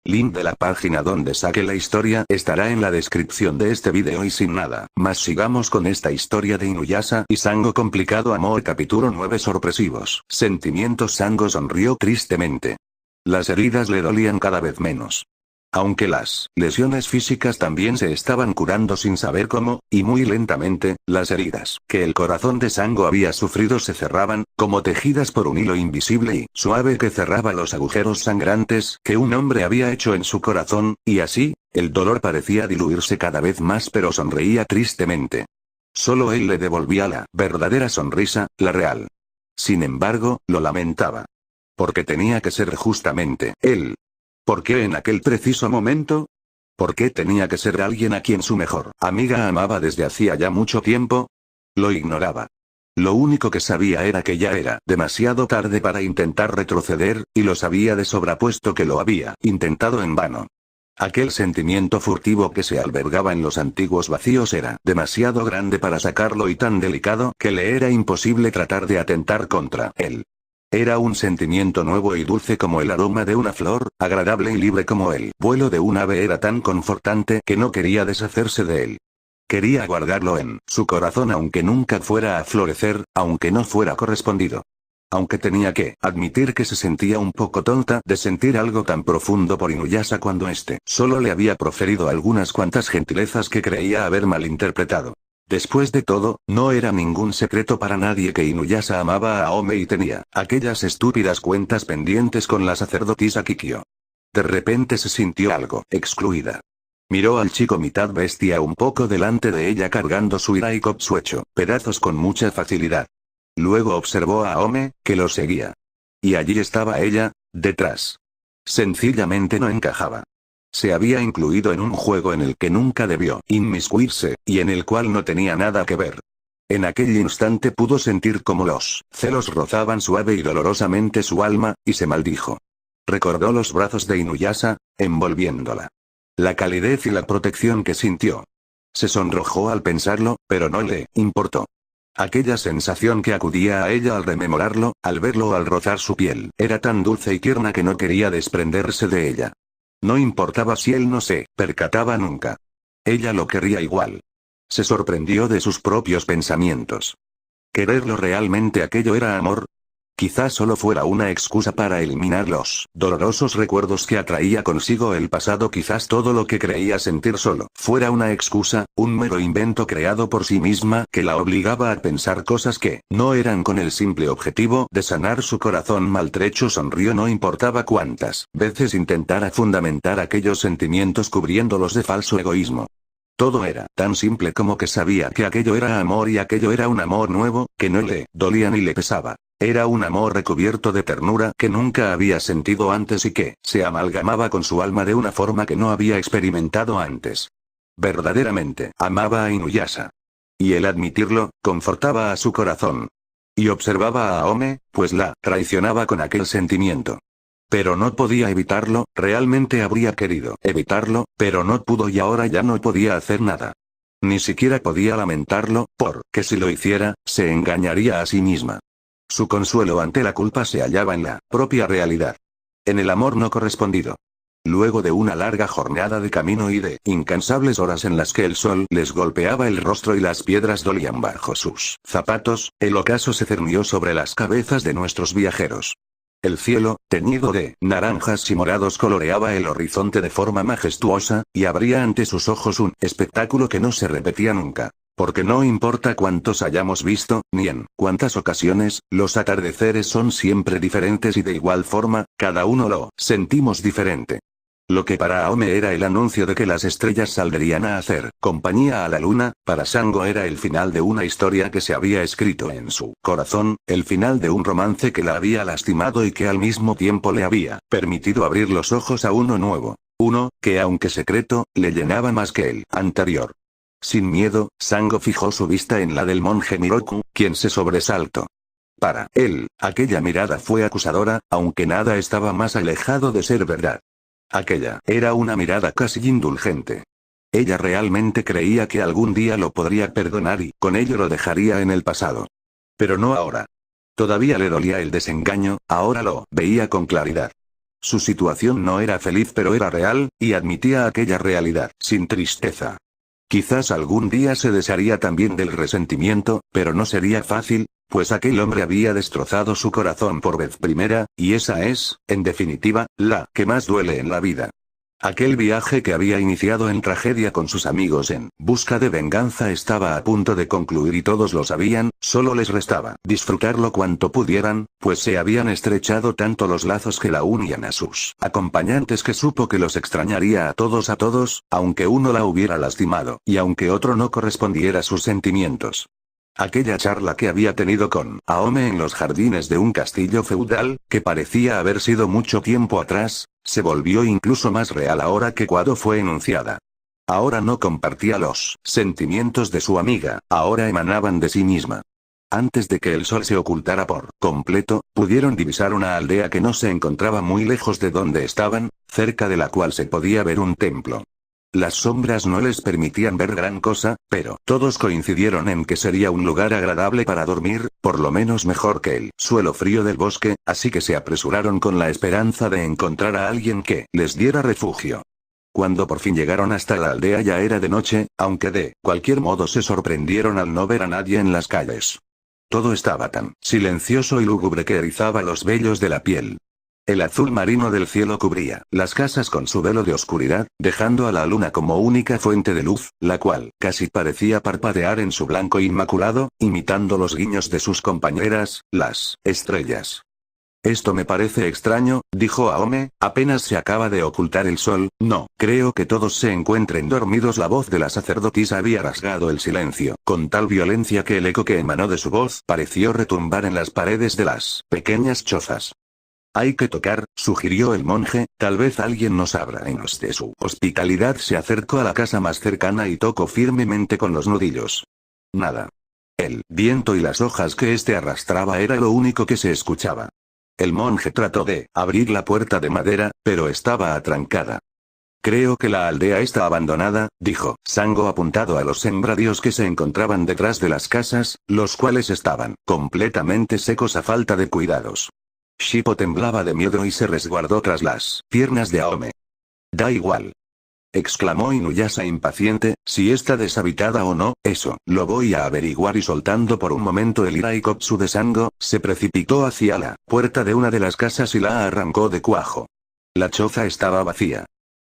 Link de la página donde saqué la historia estará en la descripción de este video y sin nada más sigamos con esta historia de Inuyasha y Sango complicado amor capítulo 9 sorpresivos sentimientos. Sango sonrió tristemente. Las heridas le dolían cada vez menos. Aunque las lesiones físicas también se estaban curando sin saber cómo, y muy lentamente, las heridas que el corazón de Sango había sufrido se cerraban, como tejidas por un hilo invisible y suave que cerraba los agujeros sangrantes que un hombre había hecho en su corazón, y así, el dolor parecía diluirse cada vez más pero sonreía tristemente. Solo él le devolvía la verdadera sonrisa, la real. Sin embargo, lo lamentaba. Porque tenía que ser justamente él. ¿Por qué en aquel preciso momento? ¿Por qué tenía que ser alguien a quien su mejor amiga amaba desde hacía ya mucho tiempo? Lo ignoraba. Lo único que sabía era que ya era demasiado tarde para intentar retroceder, y lo sabía de sobra puesto que lo había intentado en vano. Aquel sentimiento furtivo que se albergaba en los antiguos vacíos era demasiado grande para sacarlo y tan delicado que le era imposible tratar de atentar contra él. Era un sentimiento nuevo y dulce como el aroma de una flor, agradable y libre como el vuelo de un ave. Era tan confortante que no quería deshacerse de él. Quería guardarlo en su corazón aunque nunca fuera a florecer, aunque no fuera correspondido. Aunque tenía que admitir que se sentía un poco tonta de sentir algo tan profundo por Inuyasha cuando éste solo le había proferido algunas cuantas gentilezas que creía haber malinterpretado. Después de todo, no era ningún secreto para nadie que Inuyasha amaba a Aome y tenía aquellas estúpidas cuentas pendientes con la sacerdotisa Kikyo. De repente se sintió algo excluida. Miró al chico mitad bestia un poco delante de ella cargando su ira y su hecho pedazos con mucha facilidad. Luego observó a Aome, que lo seguía. Y allí estaba ella, detrás. Sencillamente no encajaba. Se había incluido en un juego en el que nunca debió inmiscuirse, y en el cual no tenía nada que ver. En aquel instante pudo sentir cómo los celos rozaban suave y dolorosamente su alma, y se maldijo. Recordó los brazos de Inuyasha, envolviéndola. La calidez y la protección que sintió. Se sonrojó al pensarlo, pero no le importó. Aquella sensación que acudía a ella al rememorarlo, al verlo o al rozar su piel, era tan dulce y tierna que no quería desprenderse de ella. No importaba si él no se percataba nunca. Ella lo querría igual. Se sorprendió de sus propios pensamientos. ¿Quererlo realmente aquello era amor? Quizás solo fuera una excusa para eliminar los dolorosos recuerdos que atraía consigo el pasado. Quizás todo lo que creía sentir solo fuera una excusa, un mero invento creado por sí misma que la obligaba a pensar cosas que no eran con el simple objetivo de sanar su corazón maltrecho. Sonrió no importaba cuántas veces intentara fundamentar aquellos sentimientos cubriéndolos de falso egoísmo. Todo era tan simple como que sabía que aquello era amor y aquello era un amor nuevo, que no le dolía ni le pesaba. Era un amor recubierto de ternura que nunca había sentido antes y que se amalgamaba con su alma de una forma que no había experimentado antes. Verdaderamente amaba a Inuyasha. Y el admitirlo, confortaba a su corazón. Y observaba a Aome, pues la traicionaba con aquel sentimiento. Pero no podía evitarlo, realmente habría querido evitarlo, pero no pudo y ahora ya no podía hacer nada. Ni siquiera podía lamentarlo, porque si lo hiciera, se engañaría a sí misma. Su consuelo ante la culpa se hallaba en la propia realidad. En el amor no correspondido. Luego de una larga jornada de camino y de incansables horas en las que el sol les golpeaba el rostro y las piedras dolían bajo sus zapatos, el ocaso se cernió sobre las cabezas de nuestros viajeros. El cielo, teñido de naranjas y morados, coloreaba el horizonte de forma majestuosa, y abría ante sus ojos un espectáculo que no se repetía nunca. Porque no importa cuántos hayamos visto, ni en cuántas ocasiones, los atardeceres son siempre diferentes y de igual forma, cada uno lo sentimos diferente. Lo que para Aome era el anuncio de que las estrellas saldrían a hacer compañía a la luna, para Sango era el final de una historia que se había escrito en su corazón, el final de un romance que la había lastimado y que al mismo tiempo le había permitido abrir los ojos a uno nuevo, uno, que aunque secreto, le llenaba más que el anterior. Sin miedo, Sango fijó su vista en la del monje Miroku, quien se sobresaltó. Para él, aquella mirada fue acusadora, aunque nada estaba más alejado de ser verdad. Aquella era una mirada casi indulgente. Ella realmente creía que algún día lo podría perdonar y con ello lo dejaría en el pasado. Pero no ahora. Todavía le dolía el desengaño, ahora lo veía con claridad. Su situación no era feliz pero era real, y admitía aquella realidad, sin tristeza. Quizás algún día se desharía también del resentimiento, pero no sería fácil, pues aquel hombre había destrozado su corazón por vez primera, y esa es, en definitiva, la que más duele en la vida. Aquel viaje que había iniciado en tragedia con sus amigos en busca de venganza estaba a punto de concluir y todos lo sabían, solo les restaba disfrutarlo cuanto pudieran, pues se habían estrechado tanto los lazos que la unían a sus acompañantes que supo que los extrañaría a todos, aunque uno la hubiera lastimado, y aunque otro no correspondiera a sus sentimientos. Aquella charla que había tenido con Aome en los jardines de un castillo feudal, que parecía haber sido mucho tiempo atrás, se volvió incluso más real ahora que cuando fue enunciada. Ahora no compartía los sentimientos de su amiga, ahora emanaban de sí misma. Antes de que el sol se ocultara por completo, pudieron divisar una aldea que no se encontraba muy lejos de donde estaban, cerca de la cual se podía ver un templo. Las sombras no les permitían ver gran cosa, pero todos coincidieron en que sería un lugar agradable para dormir, por lo menos mejor que el suelo frío del bosque, así que se apresuraron con la esperanza de encontrar a alguien que les diera refugio. Cuando por fin llegaron hasta la aldea ya era de noche, aunque de cualquier modo se sorprendieron al no ver a nadie en las calles. Todo estaba tan silencioso y lúgubre que erizaba los vellos de la piel. El azul marino del cielo cubría las casas con su velo de oscuridad, dejando a la luna como única fuente de luz, la cual casi parecía parpadear en su blanco inmaculado, imitando los guiños de sus compañeras, las estrellas. Esto me parece extraño, dijo Aome, apenas se acaba de ocultar el sol, no, creo que todos se encuentren dormidos. La voz de la sacerdotisa había rasgado el silencio, con tal violencia que el eco que emanó de su voz pareció retumbar en las paredes de las pequeñas chozas. Hay que tocar, sugirió el monje, tal vez alguien nos abra en los de su hospitalidad. Se acercó a la casa más cercana y tocó firmemente con los nudillos. Nada. El viento y las hojas que éste arrastraba era lo único que se escuchaba. El monje trató de abrir la puerta de madera, pero estaba atrancada. Creo que la aldea está abandonada, dijo Sango apuntado a los sembradíos que se encontraban detrás de las casas, los cuales estaban completamente secos a falta de cuidados. Shippo temblaba de miedo y se resguardó tras las piernas de Aome. Da igual, exclamó Inuyasha impaciente, si está deshabitada o no, eso lo voy a averiguar. Y soltando por un momento el Iraikotsu de Sango, se precipitó hacia la puerta de una de las casas y la arrancó de cuajo. La choza estaba vacía.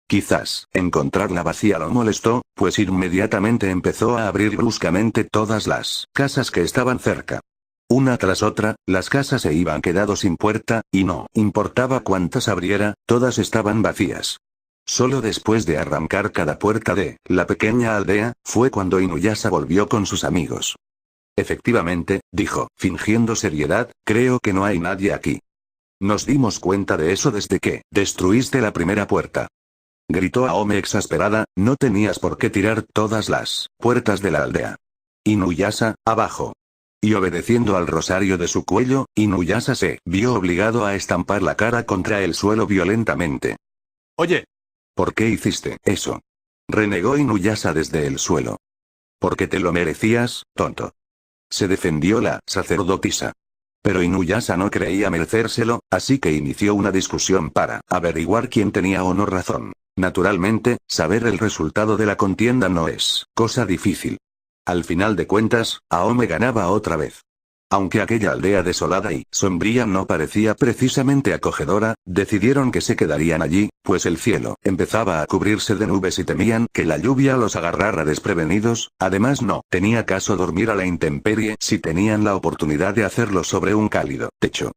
Quizás encontrarla vacía lo molestó, pues inmediatamente empezó a abrir bruscamente todas las casas que estaban cerca. Una tras otra, las casas se iban quedando sin puerta, y no importaba cuántas abriera, todas estaban vacías. Solo después de arrancar cada puerta de la pequeña aldea, fue cuando Inuyasha volvió con sus amigos. Efectivamente, dijo, fingiendo seriedad, creo que no hay nadie aquí. Nos dimos cuenta de eso desde que destruiste la primera puerta. Gritó Aome exasperada, no tenías por qué tirar todas las puertas de la aldea. Inuyasha, abajo. Y obedeciendo al rosario de su cuello, Inuyasha se vio obligado a estampar la cara contra el suelo violentamente. Oye, ¿por qué hiciste eso? Renegó Inuyasha desde el suelo. Porque te lo merecías, tonto. Se defendió la sacerdotisa. Pero Inuyasha no creía merecérselo, así que inició una discusión para averiguar quién tenía o no razón. Naturalmente, saber el resultado de la contienda no es cosa difícil. Al final de cuentas, Aome ganaba otra vez. Aunque aquella aldea desolada y sombría no parecía precisamente acogedora, decidieron que se quedarían allí, pues el cielo empezaba a cubrirse de nubes y temían que la lluvia los agarrara desprevenidos. Además no tenía caso dormir a la intemperie si tenían la oportunidad de hacerlo sobre un cálido techo.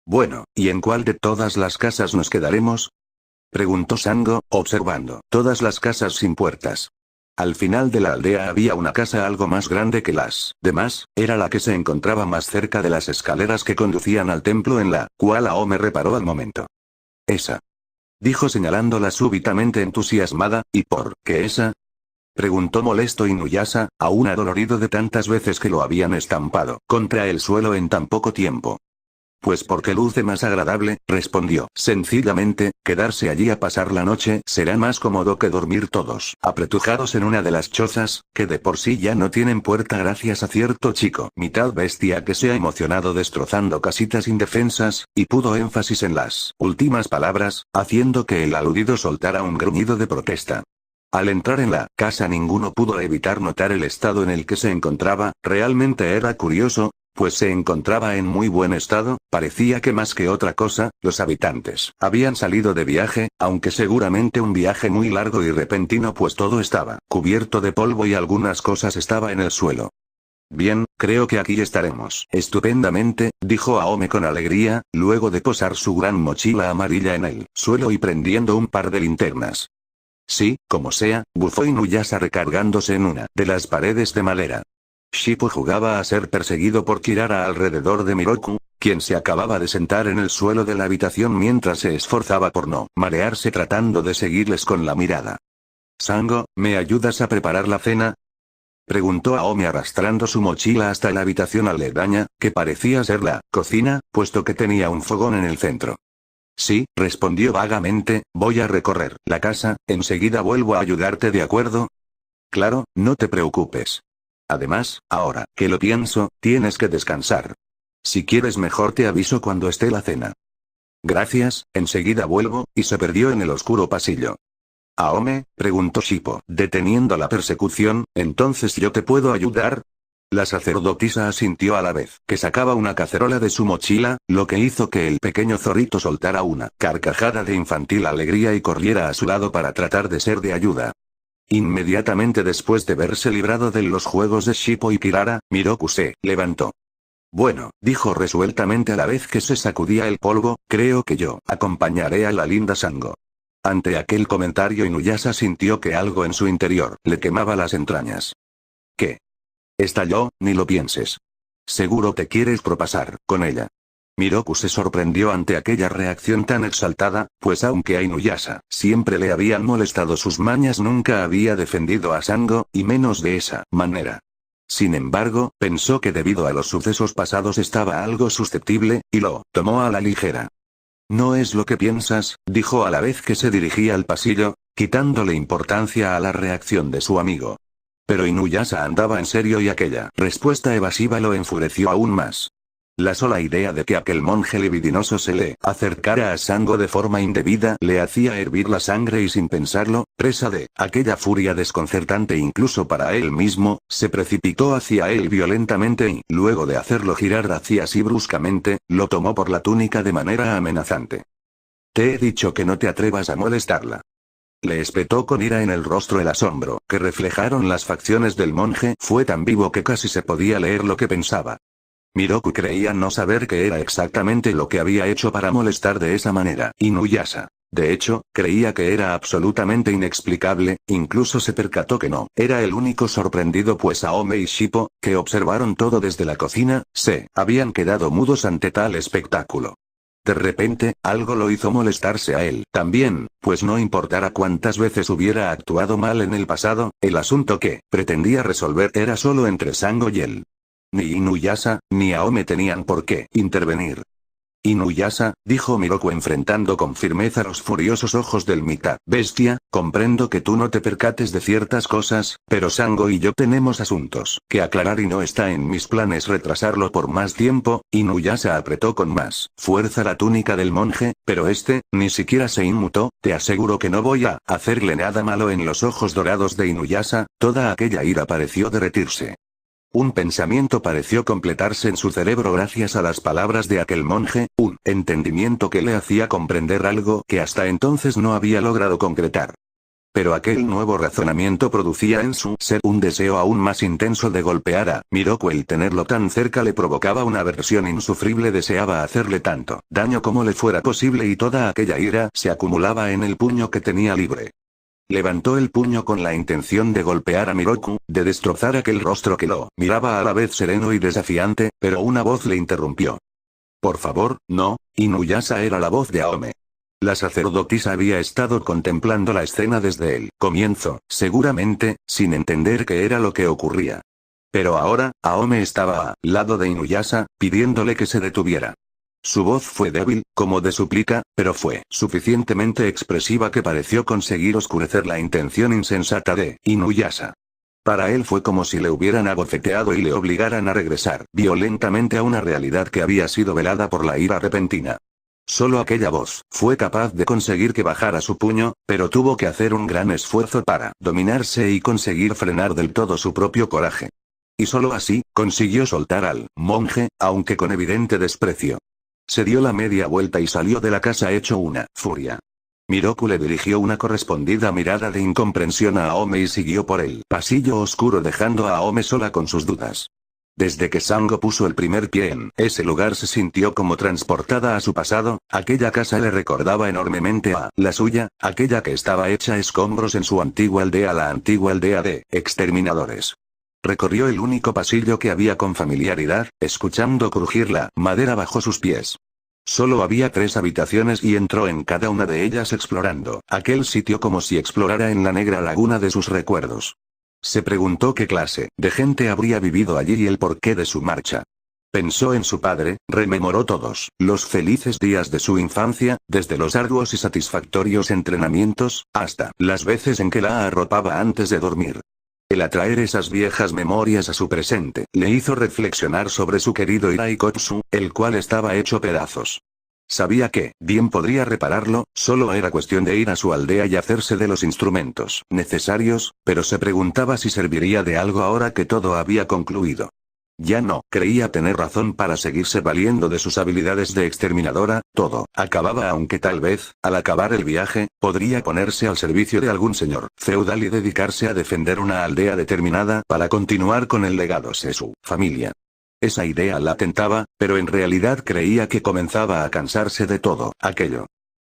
Bueno, ¿y en cuál de todas las casas nos quedaremos?, preguntó Sango, observando todas las casas sin puertas. Al final de la aldea había una casa algo más grande que las demás, era la que se encontraba más cerca de las escaleras que conducían al templo, en la cual Aome reparó al momento. Esa, dijo señalándola súbitamente entusiasmada. ¿Y por qué esa?, preguntó molesto Inuyasha, aún adolorido de tantas veces que lo habían estampado contra el suelo en tan poco tiempo. Pues porque luce más agradable, respondió. Sencillamente, quedarse allí a pasar la noche será más cómodo que dormir todos apretujados en una de las chozas, que de por sí ya no tienen puerta gracias a cierto chico mitad bestia que se ha emocionado destrozando casitas indefensas, y puso énfasis en las últimas palabras, haciendo que el aludido soltara un gruñido de protesta. Al entrar en la casa ninguno pudo evitar notar el estado en el que se encontraba, realmente era curioso, pues se encontraba en muy buen estado, parecía que más que otra cosa, los habitantes habían salido de viaje, aunque seguramente un viaje muy largo y repentino pues todo estaba cubierto de polvo y algunas cosas estaba en el suelo. Bien, creo que aquí estaremos estupendamente, dijo Aome con alegría, luego de posar su gran mochila amarilla en el suelo y prendiendo un par de linternas. Sí, como sea, bufó Inuyasha recargándose en una de las paredes de madera. Shippo jugaba a ser perseguido por Kirara alrededor de Miroku, quien se acababa de sentar en el suelo de la habitación mientras se esforzaba por no marearse tratando de seguirles con la mirada. «Sango, ¿me ayudas a preparar la cena?», preguntó Aome arrastrando su mochila hasta la habitación aledaña, que parecía ser la cocina, puesto que tenía un fogón en el centro. Sí, respondió vagamente, voy a recorrer la casa, enseguida vuelvo a ayudarte, ¿de acuerdo? Claro, no te preocupes. Además, ahora que lo pienso, tienes que descansar. Si quieres mejor te aviso cuando esté la cena. Gracias, enseguida vuelvo, y se perdió en el oscuro pasillo. ¿Aome?, preguntó Shippo, deteniendo la persecución, ¿entonces yo te puedo ayudar? La sacerdotisa asintió a la vez que sacaba una cacerola de su mochila, lo que hizo que el pequeño zorrito soltara una carcajada de infantil alegría y corriera a su lado para tratar de ser de ayuda. Inmediatamente después de verse librado de los juegos de Shippo y Kirara, Miroku se levantó. Bueno, dijo resueltamente a la vez que se sacudía el polvo, creo que yo acompañaré a la linda Sango. Ante aquel comentario Inuyasha sintió que algo en su interior le quemaba las entrañas. ¿Qué? Estalló, ni lo pienses. Seguro te quieres propasar con ella. Miroku se sorprendió ante aquella reacción tan exaltada, pues aunque a Inuyasha siempre le habían molestado sus mañas nunca había defendido a Sango, y menos de esa manera. Sin embargo, pensó que debido a los sucesos pasados estaba algo susceptible, y lo tomó a la ligera. No es lo que piensas, dijo a la vez que se dirigía al pasillo, quitándole importancia a la reacción de su amigo. Pero Inuyasha andaba en serio y aquella respuesta evasiva lo enfureció aún más. La sola idea de que aquel monje libidinoso se le acercara a Sango de forma indebida le hacía hervir la sangre y sin pensarlo, presa de aquella furia desconcertante incluso para él mismo, se precipitó hacia él violentamente y, luego de hacerlo girar hacia sí bruscamente, lo tomó por la túnica de manera amenazante. Te he dicho que no te atrevas a molestarla. Le espetó con ira en el rostro. El asombro que reflejaron las facciones del monje fue tan vivo que casi se podía leer lo que pensaba. Miroku creía no saber qué era exactamente lo que había hecho para molestar de esa manera Inuyasha. De hecho, creía que era absolutamente inexplicable, incluso se percató que no era el único sorprendido pues Aome y Shippo, que observaron todo desde la cocina, se habían quedado mudos ante tal espectáculo. De repente, algo lo hizo molestarse a él también, pues no importara cuántas veces hubiera actuado mal en el pasado, el asunto que pretendía resolver era solo entre Sango y él. Ni Inuyasha, ni Aome tenían por qué intervenir. Inuyasha, dijo Miroku enfrentando con firmeza los furiosos ojos del mitad bestia, comprendo que tú no te percates de ciertas cosas, pero Sango y yo tenemos asuntos que aclarar y no está en mis planes retrasarlo por más tiempo. Inuyasha apretó con más fuerza la túnica del monje, pero este, ni siquiera se inmutó, te aseguro que no voy a hacerle nada malo. En los ojos dorados de Inuyasha, toda aquella ira pareció derretirse. Un pensamiento pareció completarse en su cerebro gracias a las palabras de aquel monje, un entendimiento que le hacía comprender algo que hasta entonces no había logrado concretar. Pero aquel nuevo razonamiento producía en su ser un deseo aún más intenso de golpear a Miroku. El tenerlo tan cerca le provocaba una aversión insufrible, deseaba hacerle tanto daño como le fuera posible y toda aquella ira se acumulaba en el puño que tenía libre. Levantó el puño con la intención de golpear a Miroku, de destrozar aquel rostro que lo miraba a la vez sereno y desafiante, pero una voz le interrumpió. Por favor, no. Inuyasha era la voz de Aome. La sacerdotisa había estado contemplando la escena desde el comienzo, seguramente, sin entender qué era lo que ocurría. Pero ahora, Aome estaba al lado de Inuyasha, pidiéndole que se detuviera. Su voz fue débil, como de súplica, pero fue suficientemente expresiva que pareció conseguir oscurecer la intención insensata de Inuyasha. Para él fue como si le hubieran abofeteado y le obligaran a regresar violentamente a una realidad que había sido velada por la ira repentina. Solo aquella voz fue capaz de conseguir que bajara su puño, pero tuvo que hacer un gran esfuerzo para dominarse y conseguir frenar del todo su propio coraje. Y solo así, consiguió soltar al monje, aunque con evidente desprecio. Se dio la media vuelta y salió de la casa hecho una furia. Miroku le dirigió una correspondida mirada de incomprensión a Aome y siguió por el pasillo oscuro dejando a Aome sola con sus dudas. Desde que Sango puso el primer pie en ese lugar se sintió como transportada a su pasado, aquella casa le recordaba enormemente a la suya, aquella que estaba hecha escombros en su antigua aldea, la antigua aldea de exterminadores. Recorrió el único pasillo que había con familiaridad, escuchando crujir la madera bajo sus pies. Solo había 3 habitaciones y entró en cada una de ellas explorando aquel sitio como si explorara en la negra laguna de sus recuerdos. Se preguntó qué clase de gente habría vivido allí y el porqué de su marcha. Pensó en su padre, rememoró todos los felices días de su infancia, desde los arduos y satisfactorios entrenamientos, hasta las veces en que la arropaba antes de dormir. El atraer esas viejas memorias a su presente, le hizo reflexionar sobre su querido Iraikotsu, el cual estaba hecho pedazos. Sabía que, bien podría repararlo, solo era cuestión de ir a su aldea y hacerse de los instrumentos necesarios, pero se preguntaba si serviría de algo ahora que todo había concluido. Ya no creía tener razón para seguirse valiendo de sus habilidades de exterminadora, todo acababa aunque tal vez, al acabar el viaje, podría ponerse al servicio de algún señor feudal y dedicarse a defender una aldea determinada para continuar con el legado de su familia. Esa idea la tentaba, pero en realidad creía que comenzaba a cansarse de todo aquello.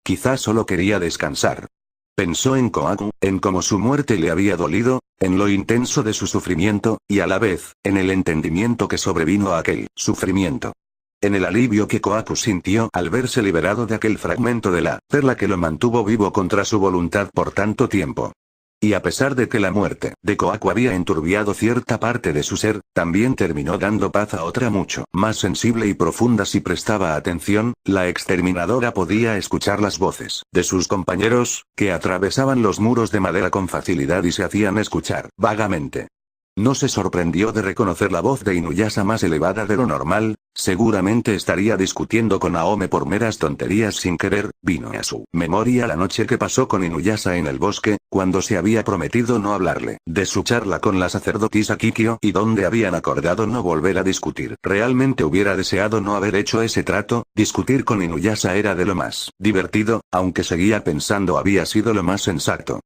Quizás solo quería descansar. Pensó en Kohaku, en cómo su muerte le había dolido, en lo intenso de su sufrimiento, y a la vez, en el entendimiento que sobrevino a aquel sufrimiento. En el alivio que Kohaku sintió al verse liberado de aquel fragmento de la perla que lo mantuvo vivo contra su voluntad por tanto tiempo. Y a pesar de que la muerte de Kohaku había enturbiado cierta parte de su ser, también terminó dando paz a otra mucho más sensible y profunda si prestaba atención, la exterminadora podía escuchar las voces de sus compañeros, que atravesaban los muros de madera con facilidad y se hacían escuchar vagamente. No se sorprendió de reconocer la voz de Inuyasha más elevada de lo normal, seguramente estaría discutiendo con Aome por meras tonterías sin querer, vino a su memoria la noche que pasó con Inuyasha en el bosque, cuando se había prometido no hablarle de su charla con la sacerdotisa Kikyo y donde habían acordado no volver a discutir. Realmente hubiera deseado no haber hecho ese trato, discutir con Inuyasha era de lo más divertido, aunque seguía pensando había sido lo más sensato.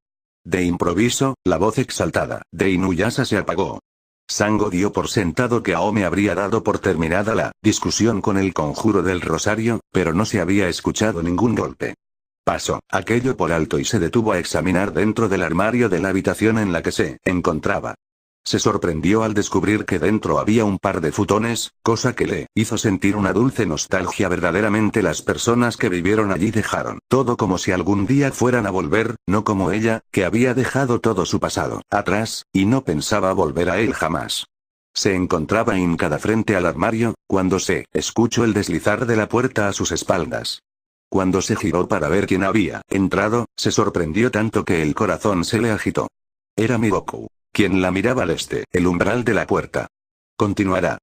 De improviso, la voz exaltada de Inuyasha se apagó. Sango dio por sentado que Aome habría dado por terminada la discusión con el conjuro del rosario, pero no se había escuchado ningún golpe. Pasó aquello por alto y se detuvo a examinar dentro del armario de la habitación en la que se encontraba. Se sorprendió al descubrir que dentro había un par de futones, cosa que le hizo sentir una dulce nostalgia. Verdaderamente las personas que vivieron allí dejaron todo como si algún día fueran a volver, no como ella, que había dejado todo su pasado atrás, y no pensaba volver a él jamás. Se encontraba hincada frente al armario, cuando se escuchó el deslizar de la puerta a sus espaldas. Cuando se giró para ver quién había entrado, se sorprendió tanto que el corazón se le agitó. Era Miroku, quien la miraba desde el umbral de la puerta. Continuará.